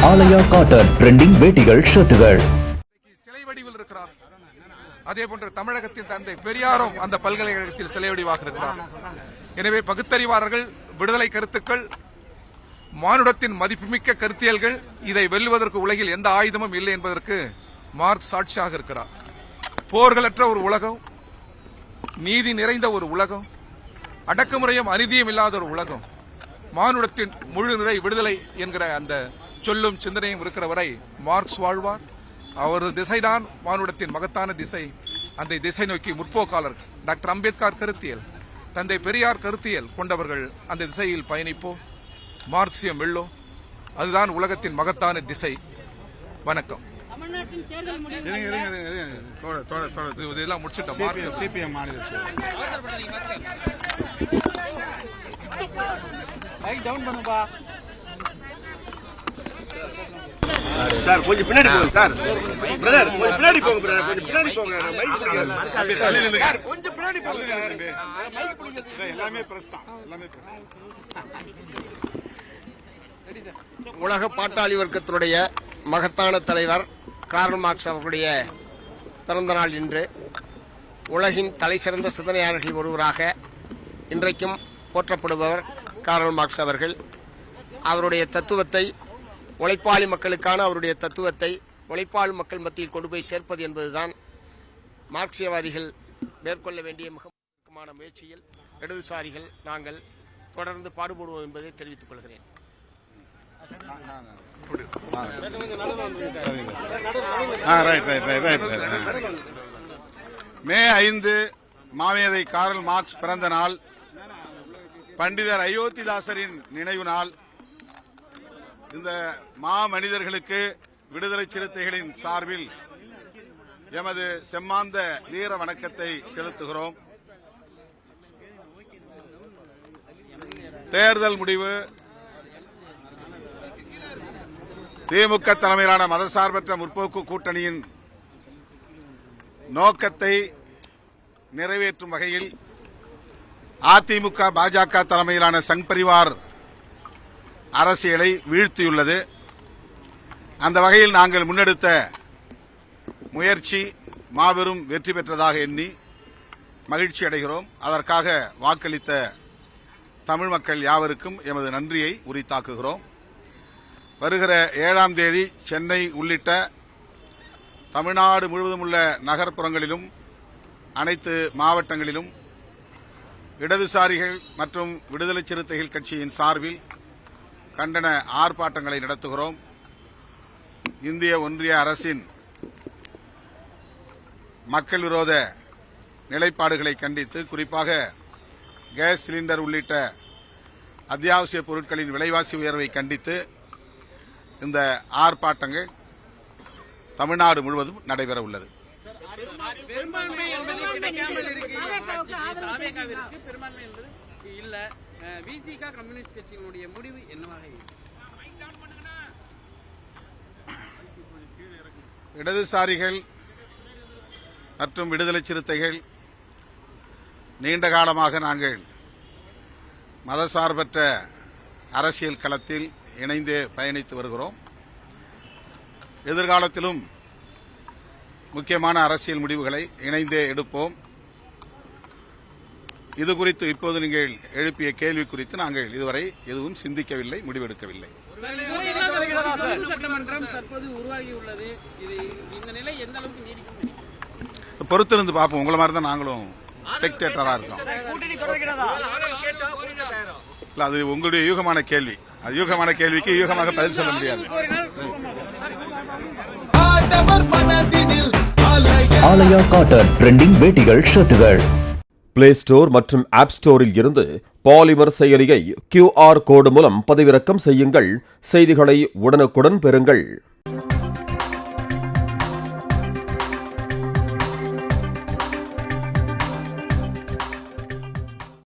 ஆலயா cotton trending வேட்டிகள் ஷர்ட்டுகள். சிலை வடிவில் இருக்கிறார். அதே போன்று தமிழகத்தின் தந்தை பெரியாரும் அந்த பல்கலைக்கழகத்தில் சிலை வடிவாக இருக்கிறார். எனவே பகுத்தறிவாளர்கள், விடுதலை கருத்துக்கள், மானுடத்தின் மதிப்புமிக்க கருத்தியல்கள், இதை வெல்லுவதற்கு உலகில் எந்த ஆயுதமும் இல்லை என்பதற்கு மார்க்ஸ் சாட்சியாக இருக்கிறார். போர்களற்ற ஒரு உலகம், நீதி நிறைந்த ஒரு உலகம், அடக்குமுறையும் அநீதியும் இல்லாத ஒரு உலகம், மானுடத்தின் முழு நிறை விடுதலை என்கிற அந்த சொல்லும் சிந்தனையும் இருக்கிற வரை மார்க்ஸ் வாழ்வார். அவரது திசைதான் மானுடத்தின் மகத்தான திசை. அந்த திசை நோக்கி முற்போக்காளர்கள், டாக்டர் அம்பேத்கர் கருத்தியல், தந்தை பெரியார் கருத்தியல் கொண்டவர்கள் அந்த திசையில் பயணிப்போம். மார்க்சியம் வெல்லும். அதுதான் உலகத்தின் மகத்தான திசை. வணக்கம். இதெல்லாம் முடிச்சுட்டோம். சார் கொஞ்சம் பின்னாடி போங்க சார். பிரதர் கொஞ்சம் பின்னாடி போங்க பிரதர். கொஞ்சம் பின்னாடி போங்க. சார் கொஞ்சம் பின்னாடி போங்க. எல்லாமே பிரஸ் தான். எல்லாமே உலக பாட்டாளி வர்க்கத்தினுடைய மகத்தான தலைவர் கார்ல் மார்க்ஸ் அவர்களுடைய பிறந்த நாள் இன்று. உலகின் தலை சிறந்த சிந்தனையாளர்களில் ஒருவராக இன்றைக்கும் போற்றப்படுபவர் கார்ல் மார்க்ஸ் அவர்கள். அவருடைய தத்துவத்தை, உழைப்பாளி மக்களுக்கான அவருடைய தத்துவத்தை உழைப்பாளி மக்கள் மத்தியில் கொண்டு போய் சேர்ப்பது என்பதுதான் மார்க்சியவாதிகள் மேற்கொள்ள வேண்டிய மிக முக்கியமான முயற்சியில் இடதுசாரிகள் நாங்கள் தொடர்ந்து பாடுபடுவோம் என்பதை தெரிவித்துக் கொள்கிறேன். மே 5 மாமேதை கார்ல் மார்க்ஸ் பிறந்த நாள். பண்டிதர் அயோத்திதாசரின் நினைவு நாள். இந்த மாமனிதர்களுக்கு விடுதலை சிறுத்தைகளின் சார்பில் எமது செம்மாந்த வீர வணக்கத்தை செலுத்துகிறோம். தேர்தல் முடிவு திமுக தலைமையிலான மதசார்பற்ற முற்போக்கு கூட்டணியின் நோக்கத்தை நிறைவேற்றும் வகையில் அதிமுக பாஜக தலைமையிலான சங் பரிவார் அரசியலை வீழ்த்தியுள்ளது. அந்த வகையில் நாங்கள் முன்னெடுத்த முயற்சி மாபெரும் வெற்றி பெற்றதாக எண்ணி மகிழ்ச்சி அடைகிறோம். அதற்காக வாக்களித்த தமிழ் மக்கள் யாவருக்கும் எமது நன்றியை உரித்தாக்குகிறோம். வருகிற 7ஆம் தேதி சென்னை உள்ளிட்ட தமிழ்நாடு முழுவதும் உள்ள நகர்ப்புறங்களிலும் அனைத்து மாவட்டங்களிலும் இடதுசாரிகள் மற்றும் விடுதலை சிறுத்தைகள் கட்சியின் சார்பில் கண்டன ஆர்ப்பாட்டங்களை நடத்துகிறோம். இந்திய ஒன்றிய அரசின் மக்கள் விரோத நிலைப்பாடுகளை கண்டித்து, குறிப்பாக கேஸ் சிலிண்டர் உள்ளிட்ட அத்தியாவசிய பொருட்களின் விலைவாசி உயர்வை கண்டித்து இந்த ஆர்ப்பாட்டங்கள் தமிழ்நாடு முழுவதும் நடைபெற உள்ளது. இடதுசாரிகள் மற்றும் விடுதலை சிறுத்தைகள் நீண்ட காலமாக நாங்கள் மதசார்பற்ற அரசியல் களத்தில் இணைந்தே பயணித்து வருகிறோம். எதிர்காலத்திலும் முக்கியமான அரசியல் முடிவுகளை இணைந்தே எடுப்போம். இது குறித்து இப்போது நீங்கள் எழுப்பிய கேள்வி குறித்து நாங்கள் இதுவரை எதுவும் சிந்திக்கவில்லை, முடிவெடுக்கவில்லை. பொறுத்திருந்து பார்ப்போம். உங்களை மாதிரி தான் நாங்களும் ஸ்பெக்டேட்டரா இருக்கோம். அது உங்களுடைய யூகமான கேள்வி. அது யூகமான கேள்விக்கு யூகமாக பதில் சொல்ல முடியாது. ஆலயா காட்டன் ட்ரெண்டிங் வேட்டிகள் ஷர்ட்டுகள். பிளே ஸ்டோர் மற்றும் ஆப் ஸ்டோரில் இருந்து பாலிமர் செயலியை QR கோடு மூலம் பதிவிறக்கம் செய்யுங்கள். செய்திகளை உடனுக்குடன் பெறுங்கள்.